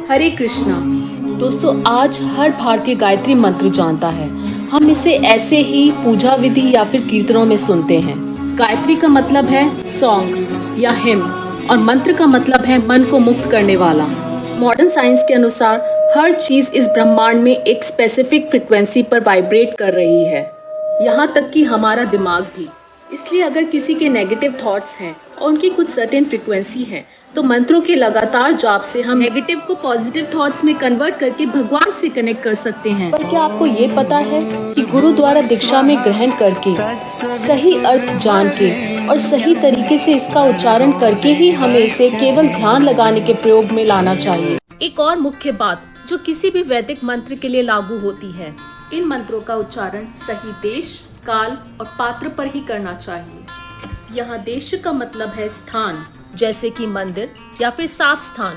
हरे कृष्णा। दोस्तों, आज हर भारतीय गायत्री मंत्र जानता है। हम इसे ऐसे ही पूजा विधि या फिर कीर्तनों में सुनते हैं। गायत्री का मतलब है सॉन्ग या हिम और मंत्र का मतलब है मन को मुक्त करने वाला। मॉडर्न साइंस के अनुसार हर चीज इस ब्रह्मांड में एक स्पेसिफिक फ्रिक्वेंसी पर वाइब्रेट कर रही है, यहाँ तक कि हमारा दिमाग भी। इसलिए अगर किसी के नेगेटिव थॉट्स हैं और उनकी कुछ सर्टेन फ्रिक्वेंसी है, तो मंत्रों के लगातार जाप से हम नेगेटिव को पॉजिटिव थॉट्स में कन्वर्ट करके भगवान से कनेक्ट कर सकते हैं। पर क्या आपको ये पता है कि गुरु द्वारा दीक्षा में ग्रहण करके, सही अर्थ जान के और सही तरीके से इसका उच्चारण करके ही हमें इसे केवल ध्यान लगाने के प्रयोग में लाना चाहिए। एक और मुख्य बात जो किसी भी वैदिक मंत्र के लिए लागू होती है, इन मंत्रों का उच्चारण सही देश, काल और पात्र पर ही करना चाहिए। यहाँ देश का मतलब है स्थान, जैसे कि मंदिर या फिर साफ स्थान।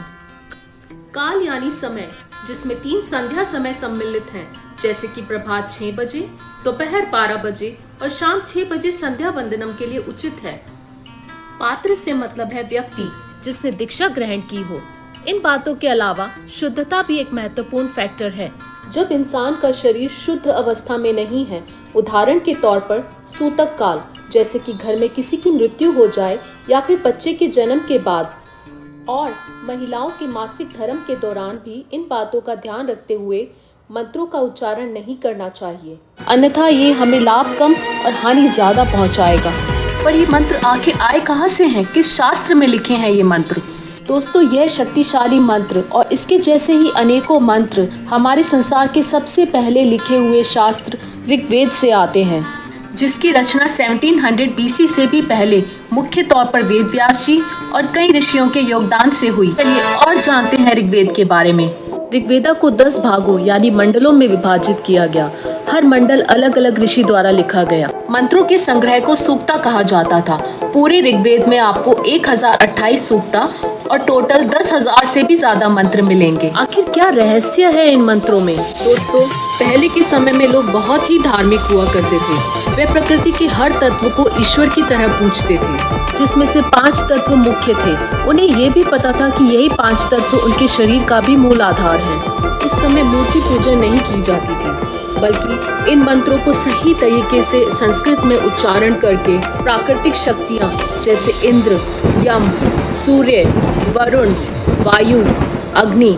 काल यानी समय, जिसमें 3 संध्या समय सम्मिलित हैं, जैसे कि प्रभात 6 बजे, दोपहर 12 बजे और शाम 6 बजे संध्या वंदनम के लिए उचित है। पात्र से मतलब है व्यक्ति जिसने दीक्षा ग्रहण की हो। इन बातों के अलावा शुद्धता भी एक महत्वपूर्ण फैक्टर है। जब इंसान का शरीर शुद्ध अवस्था में नहीं है, उदाहरण के तौर पर सूतक काल, जैसे कि घर में किसी की मृत्यु हो जाए या फिर बच्चे के जन्म के बाद, और महिलाओं के मासिक धर्म के दौरान भी इन बातों का ध्यान रखते हुए मंत्रों का उच्चारण नहीं करना चाहिए, अन्यथा ये हमें लाभ कम और हानि ज्यादा पहुंचाएगा। पर ये मंत्र आखिर आए कहाँ से हैं? किस शास्त्र में लिखे हैं ये मंत्र? दोस्तों, यह शक्तिशाली मंत्र और इसके जैसे ही अनेकों मंत्र हमारे संसार के सबसे पहले लिखे हुए शास्त्र ऋग्वेद से आते हैं, जिसकी रचना 1700 BC से भी पहले मुख्य तौर पर वेद व्यास जी और कई ऋषियों के योगदान से हुई। चलिए और जानते हैं ऋग्वेद के बारे में। ऋग्वेदा को 10 भागों यानी मंडलों में विभाजित किया गया। हर मंडल अलग अलग ऋषि द्वारा लिखा गया। मंत्रों के संग्रह को सूक्ता कहा जाता था। पूरे ऋग्वेद में आपको 1028 सूक्ता और टोटल 10,000 से भी ज्यादा मंत्र मिलेंगे। आखिर क्या रहस्य है इन मंत्रों में? दोस्तों, पहले के समय में लोग बहुत ही धार्मिक हुआ करते थे। वे प्रकृति के हर तत्व को ईश्वर की तरह पूजते थे, जिसमें से 5 तत्व मुख्य थे। उन्हें ये भी पता था कि यही 5 तत्व उनके शरीर का भी मूल आधार है। उस समय मूर्ति पूजन नहीं की जाती थी, बल्कि इन मंत्रों को सही तरीके से संस्कृत में उच्चारण करके प्राकृतिक शक्तियाँ जैसे इंद्र, यम, सूर्य, वरुण, वायु, अग्नि,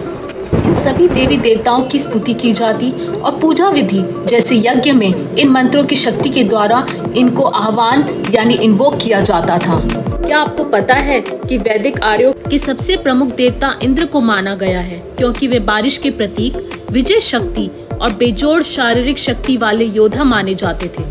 इन सभी देवी देवताओं की स्तुति की जाती और पूजा विधि जैसे यज्ञ में इन मंत्रों की शक्ति के द्वारा इनको आह्वान यानी इन्वोक किया जाता था। क्या आपको पता है कि वैदिक आर्यों के सबसे प्रमुख देवता इंद्र को माना गया है, क्योंकि वे बारिश के प्रतीक, विजय शक्ति और बेजोड़ शारीरिक शक्ति वाले योद्धा माने जाते थे।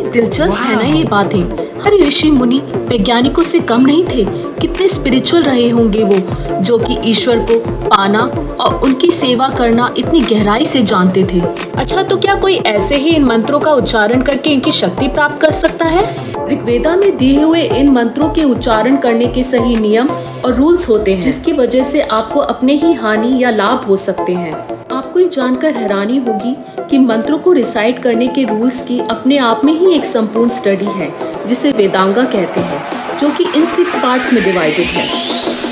दिलचस्प है ना ये बातें? हर ऋषि मुनि वैज्ञानिकों से कम नहीं थे। कितने स्पिरिचुअल रहे होंगे वो, जो कि ईश्वर को पाना और उनकी सेवा करना इतनी गहराई से जानते थे। अच्छा, तो क्या कोई ऐसे ही इन मंत्रों का उच्चारण करके इनकी शक्ति प्राप्त कर सकता है? ऋग्वेदा में दिए हुए इन मंत्रों के उच्चारण करने के सही नियम और रूल्स होते हैं, जिसकी वजह से आपको अपने ही हानि या लाभ हो सकते हैं। आपको ये जानकर हैरानी होगी कि मंत्रों को रिसाइट करने के रूल्स की अपने आप में ही एक संपूर्ण स्टडी है, जिसे वेदांगा कहते हैं, जो कि इन 6 पार्ट्स में डिवाइडेड है।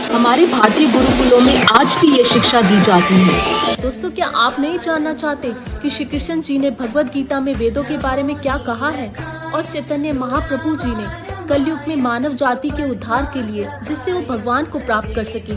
हमारे भारतीय गुरुकुलों में आज भी ये शिक्षा दी जाती है। दोस्तों, क्या आप नहीं जानना चाहते कि श्री कृष्ण जी ने भगवद गीता में वेदों के बारे में क्या कहा है, और चैतन्य महाप्रभु जी ने कलयुग में मानव जाति के उद्धार के लिए, जिससे वो भगवान को प्राप्त कर सके,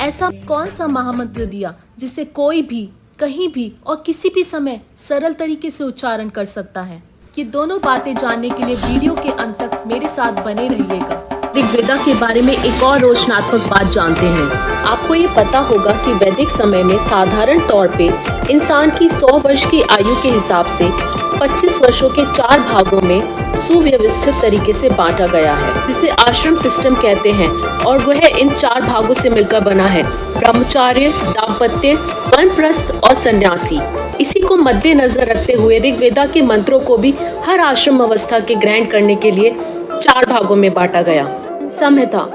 ऐसा कौन सा महामंत्र दिया जिसे कोई भी कहीं भी और किसी भी समय सरल तरीके से उच्चारण कर सकता है? ये दोनों बातें जानने के लिए वीडियो के अंत तक मेरे साथ बने रहिएगा। ऋग्वेदा के बारे में एक और रोचनात्मक बात जानते हैं। आपको ये पता होगा कि वैदिक समय में साधारण तौर पे इंसान की 100 वर्ष की आयु के हिसाब से 25 वर्षों के 4 भागों में सुव्यवस्थित तरीके से बांटा गया है, जिसे आश्रम सिस्टम कहते हैं, और वह इन 4 भागों से मिलकर बना है: ब्रह्मचार्य, दाम्पत्य, वानप्रस्थ और सन्यासी। इसी को मद्देनजर रखते हुए ऋग्वेदा के मंत्रों को भी हर आश्रम अवस्था के ग्रहण करने के लिए 4 भागों में बांटा गया। संहिता,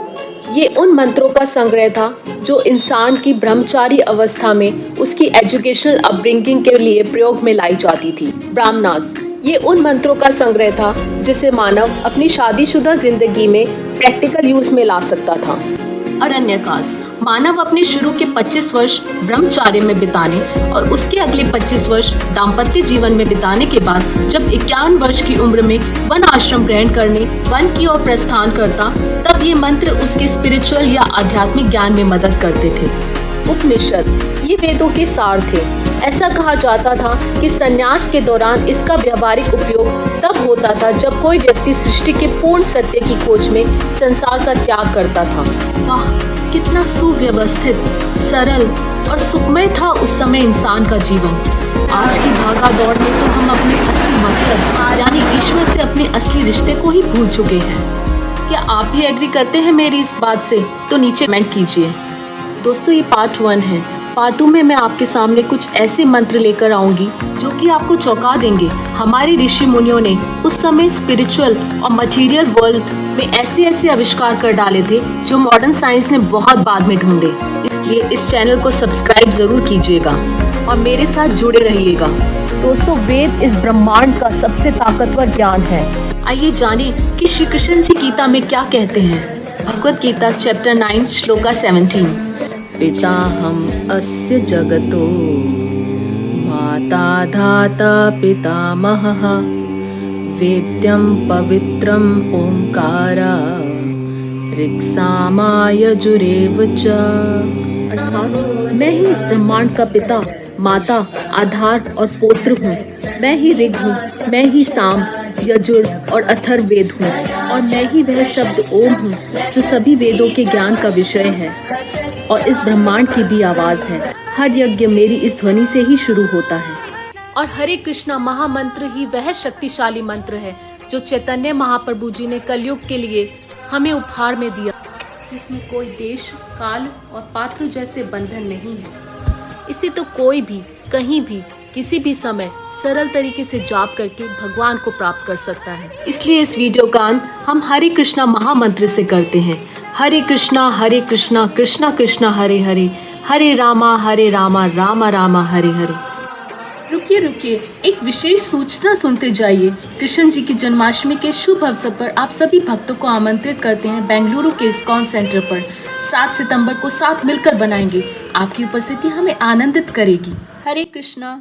ये उन मंत्रों का संग्रह था जो इंसान की ब्रह्मचारी अवस्था में उसकी एजुकेशनल अपब्रिंगिंग के लिए प्रयोग में लाई जाती थी। ब्राह्मणास, ये उन मंत्रों का संग्रह था जिसे मानव अपनी शादीशुदा जिंदगी में प्रैक्टिकल यूज में ला सकता था। अरण्यकास, मानव अपने शुरू के 25 वर्ष ब्रह्मचार्य में बिताने और उसके अगले 25 वर्ष दाम्पत्य जीवन में बिताने के बाद जब 51 वर्ष की उम्र में वन आश्रम ग्रहण करने वन की ओर प्रस्थान करता, तब ये मंत्र उसके स्पिरिचुअल या आध्यात्मिक ज्ञान में मदद करते थे। उपनिषद ये वेदों के सार थे। ऐसा कहा जाता था कि संन्यास के दौरान इसका व्यावहारिक उपयोग तब होता था जब कोई व्यक्ति सृष्टि के पूर्ण सत्य की खोज में संसार का त्याग करता था। वाह, कितना सुव्यवस्थित, सरल और सुखमय था उस समय इंसान का जीवन। आज की भागा दौड़ में तो हम अपने असली मकसद यानी ईश्वर से अपने असली रिश्ते को ही भूल चुके हैं। क्या आप भी एग्री करते हैं मेरी इस बात से? तो नीचे कमेंट कीजिए। दोस्तों, ये पार्ट 1 है। पार्ट 2 में मैं आपके सामने कुछ ऐसे मंत्र लेकर आऊंगी जो कि आपको चौंका देंगे। हमारे ऋषि मुनियों ने उस समय स्पिरिचुअल और मटेरियल वर्ल्ड में ऐसे आविष्कार कर डाले थे जो मॉडर्न साइंस ने बहुत बाद में ढूंढे। इसलिए इस चैनल को सब्सक्राइब जरूर कीजिएगा और मेरे साथ जुड़े रहिएगा। दोस्तों, वेद इस ब्रह्मांड का सबसे ताकतवर ज्ञान है। आइए जानें कि श्री कृष्ण जी गीता में क्या कहते हैं। भगवत गीता चैप्टर 9 श्लोका 17। पिताहम अस्य जगतो माता धाता पितामहः वेद्यं पवित्रम ओंकारा ऋक्सामायजुरेव च। अर्थात मैं ही इस ब्रह्मांड का पिता, माता, आधार और पोत्र हूँ। मैं ही ऋग हूँ, मैं ही साम, यजुर और अथर्ववेद हूँ और मैं ही वह शब्द ओम हूँ जो सभी वेदों के ज्ञान का विषय है और इस ब्रह्मांड की भी आवाज है। हर यज्ञ मेरी इस ध्वनि से ही शुरू होता है। और हरे कृष्णा महामंत्र ही वह शक्तिशाली मंत्र है जो चैतन्य महाप्रभु जी ने कलयुग के लिए हमें उपहार में दिया, जिसमें कोई देश, काल और पात्र जैसे बंधन नहीं है। इसे तो कोई भी, कहीं भी, किसी भी समय सरल तरीके से जाप करके भगवान को प्राप्त कर सकता है। इसलिए इस वीडियो का अंत हम हरे कृष्णा महामंत्र से करते हैं। हरे कृष्णा कृष्णा कृष्णा हरे हरे, हरे रामा रामा रामा हरे हरे। रुकिए, एक विशेष सूचना सुनते जाइए। कृष्ण जी की जन्माष्टमी के शुभ अवसर पर आप सभी भक्तों को आमंत्रित करते हैं बेंगलुरु के इस्कॉन सेंटर पर। 7 सितंबर को साथ मिलकर बनाएंगे। आपकी उपस्थिति हमें आनंदित करेगी। हरे कृष्णा।